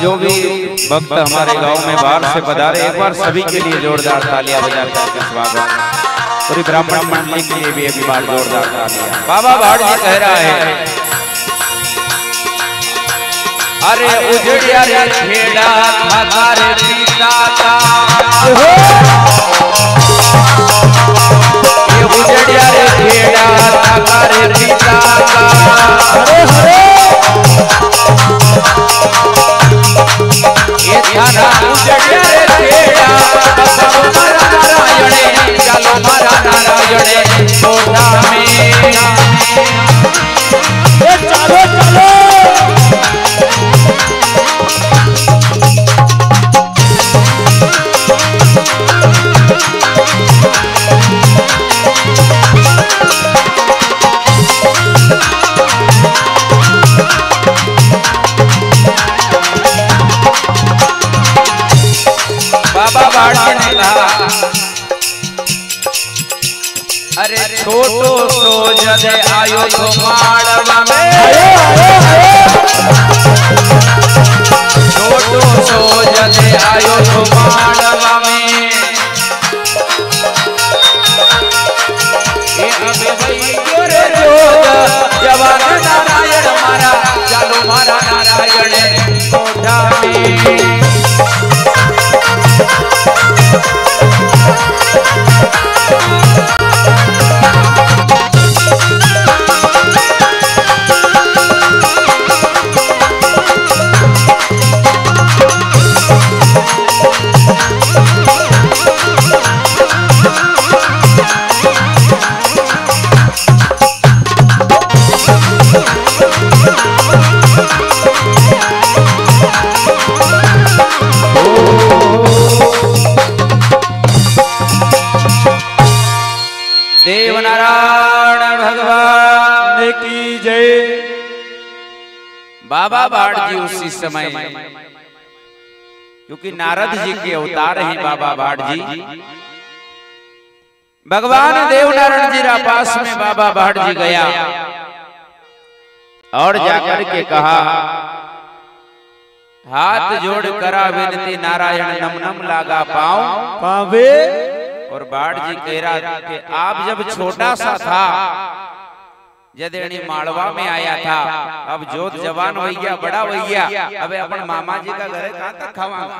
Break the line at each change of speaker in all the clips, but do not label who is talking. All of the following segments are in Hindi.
जो भी भक्त हमारे गांव में बाहर से पधारे, एक बार सभी के लिए जोरदार तालियां बजाकर के स्वागत। पूरी ब्राह्मण मंडली के लिए भी एक बार जोरदार तालियां। बाबा भाड़ जी कह रहा है, अरे उजड़िया रे खेड़ा हमारे पिता का, ये उजड़िया रे खेड़ा हमारे पिता का, ये थाना उजड़िया रे खेड़ा मारा नारायणे, चलो मारा नारायणे छोटा में, चलो चलो बाबा भाड़ ने कहा, अरे छोटो सो जदे आयो तो माड़वा में, छोटो सो जदे आयो तो माड़वा में, जवान नारायण मारा, चलो मारा नारायण कोठा में। बाबा भाड़ जी उसी समय, क्योंकि नारद जी के अवतार हैं बाबा भाड़ जी, भगवान देवनारायण जी के पास में बाबा भाड़ जी गया और जाकर के कहा, हाथ जोड़ करा विनती नारायण नम नम लागा पाऊं पावे। और भाड़ जी कह रहा कि आप जब छोटा सा था, जदेणी माड़वा में आया था, अब जोत जवान हो गया, बड़ा हो गया, अब अपन मामा जी का घर कहां तक खावांगा,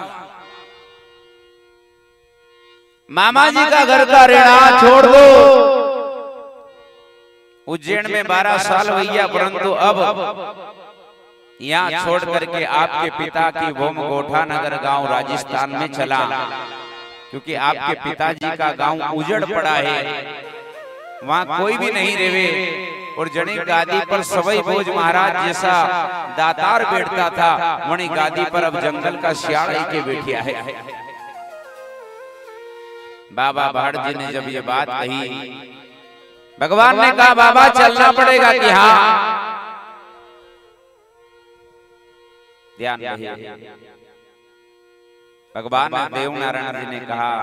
मामा जी का घर का रेणा छोड़ दो। उज्जैन में 12 साल हो गया, परंतु अब यहाँ छोड़ करके आपके पिता की भूमि गोठा नगर गांव राजस्थान में चला, क्योंकि आपके पिताजी का गांव उजड़ पड़ा है, वहां कोई भी नहीं रेवे। और जनी गादी पर सवई भोज महाराज जैसा दातार बैठता था, वही गादी पर अब जंगल का सियाड़ के बैठिया है। बाबा भाड़ जी ने जब ये बात कही, भगवान ने कहा बाबा चलना पड़ेगा कि हाँ, ध्यान रहिए। भगवान देवनारायण जी ने कहा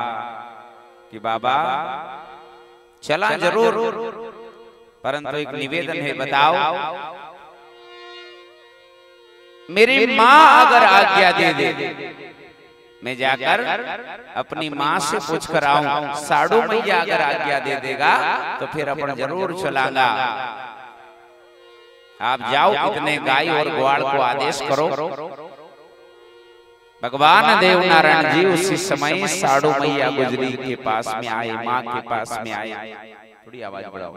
कि बाबा चला जरूर, परंतु एक निवेदन है, बताओ मेरी माँ अगर आज्ञा दे दे, मैं जाकर अपनी माँ से पूछ कर आऊं, साड़ू मैया अगर आज्ञा दे देगा तो फिर अपन जरूर चलांगा। आप जाओ, कितने गाय और ग्वाल को आदेश करो। भगवान देवनारायण जी उसी समय साड़ू मैया गुजरी के पास में आए, माँ के पास में आए। थोड़ी आवाज बढ़ाओ।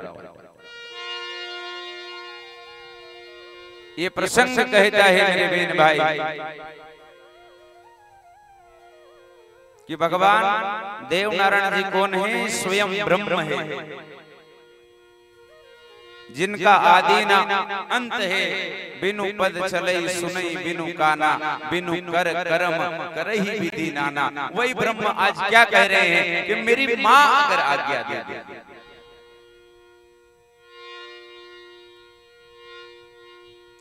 ये प्रसंग कहता है मेरे बहन भाई कि भगवान देवनारायण जी कौन है? स्वयं ब्रह्म है। जिनका आदि ना अंत है, बिनु पद चले सुनई बिनु काना, बिनु कर कर्म करहि विधि नाना। वही ब्रह्म आज क्या कह रहे हैं कि मेरी माँ अगर आज्ञा दे दे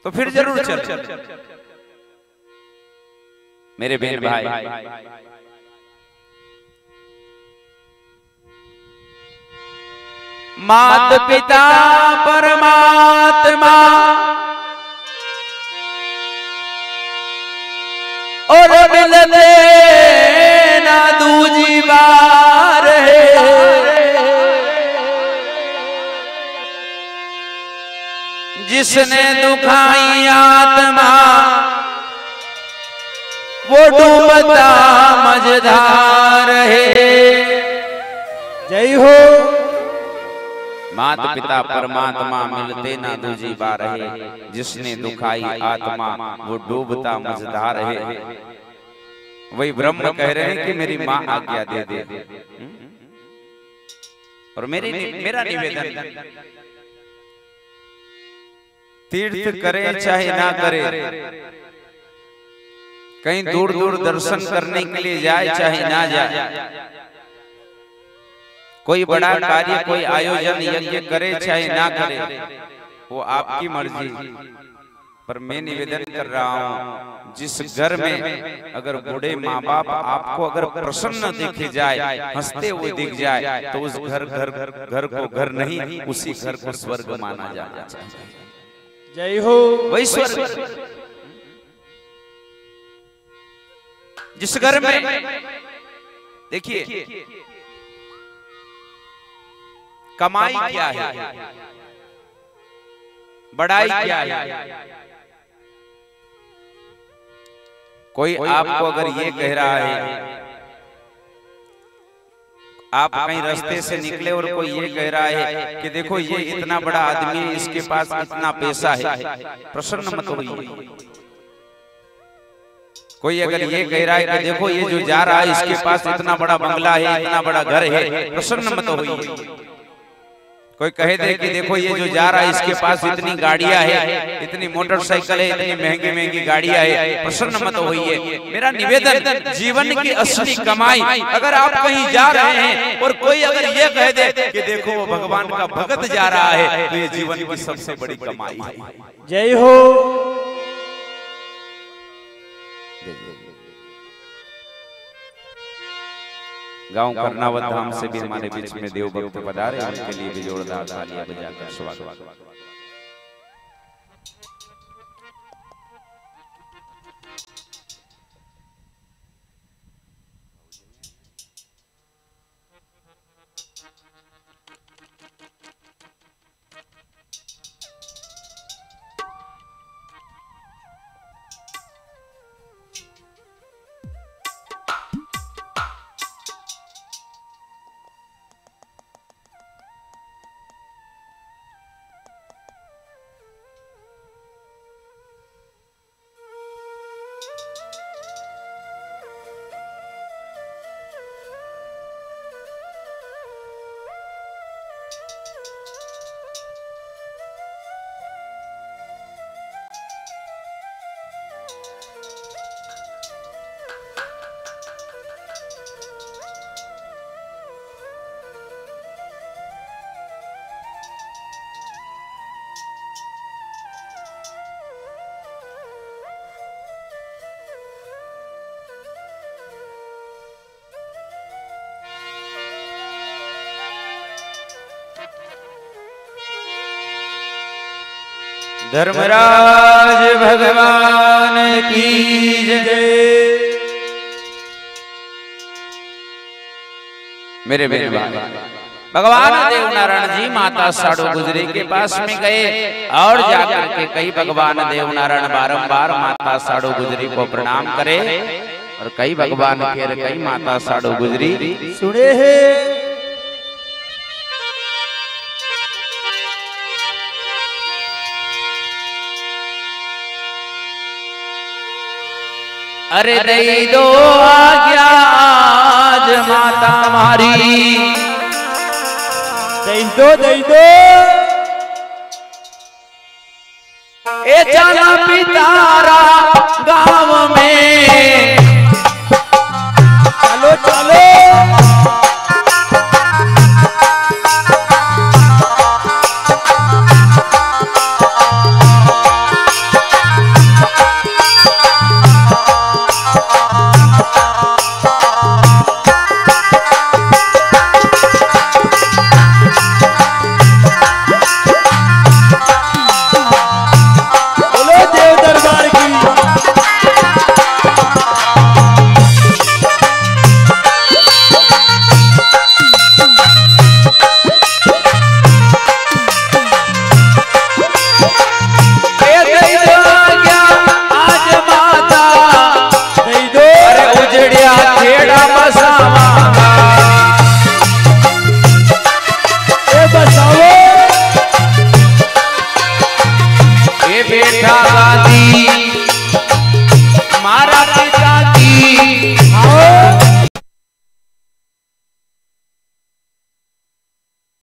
तो फिर जरूर चल। मेरे बहन भाई, मात पिता परमात्मा और मिलते ना दूजी बार है, जिसने दुखाई आत्मा वो डूबता मझधार है। जय हो। मात पिता परमात्मा मिलते ना दूजी बार है, जिसने दुखाई आत्मा वो डूबता मझधार है। वही ब्रह्म कह रहे हैं कि मेरी माँ आज्ञा दे दे। और मेरा निवेदन, तीर्थ करे चाहे ना करे, कहीं दूर दूर दर्शन करने के लिए जाए चाहे ना जाए, कोई बड़ा कार्य कोई आयोजन यज्ञ करे चाहे ना करे, वो आपकी मर्जी। पर मैं निवेदन कर रहा हूँ, जिस घर में अगर बूढ़े माँ बाप आपको अगर प्रसन्न देखे जाए, हंसते हुए दिख जाए, तो उस घर को घर नहीं, उसी घर को स्वर्ग माना जाना चाहिए। जय हो। वही स्वर्ग। जिस घर में देखिए कमाई क्या है, बड़ाई क्या है, कोई आपको अगर ये कह रहा है, आप कहीं रास्ते से निकले और कोई ये कह रहा है कि देखो ये इतना बड़ा आदमी है, इसके पास इतना पैसा है, प्रसन्न मत होइए। कोई अगर ये कह रहा है कि देखो ये जो जा रहा है इसके पास इतना बड़ा बंगला है, इतना बड़ा घर है, प्रसन्न मत होइए। कोई कहे दे कि देखो ये जो जा रहा है इसके पास इतनी गाड़ियां है, इतनी मोटरसाइकिल है, इतनी महंगी महंगी गाड़ियां है, प्रसन्न मत होइए। मेरा निवेदन, जीवन की असली कमाई अगर आप कहीं जा रहे हैं और कोई अगर ये कह दे कि देखो वो भगवान का भगत जा रहा है, तो ये जीवन की सबसे बड़ी कमाई है। जय हो। गांव कर्नावत धाम से भी हमारे बीच में देव भक्त पधारे, उनके लिए भी जोरदार तालियां बजाकर स्वागत। धर्मराज भगवान की जय। मेरे मेरे भगवान देव नारायण जी माता साड़ू गुजरी के पास में गए और जाकर के कई भगवान देव नारायण बारंबार माता साड़ू गुजरी को प्रणाम करे और कई भगवान फिर कई माता साड़ू गुजरी सुने हैं। अरे दई दो आज्ञा आज माता हमारी, दई दो ए जाना पितारा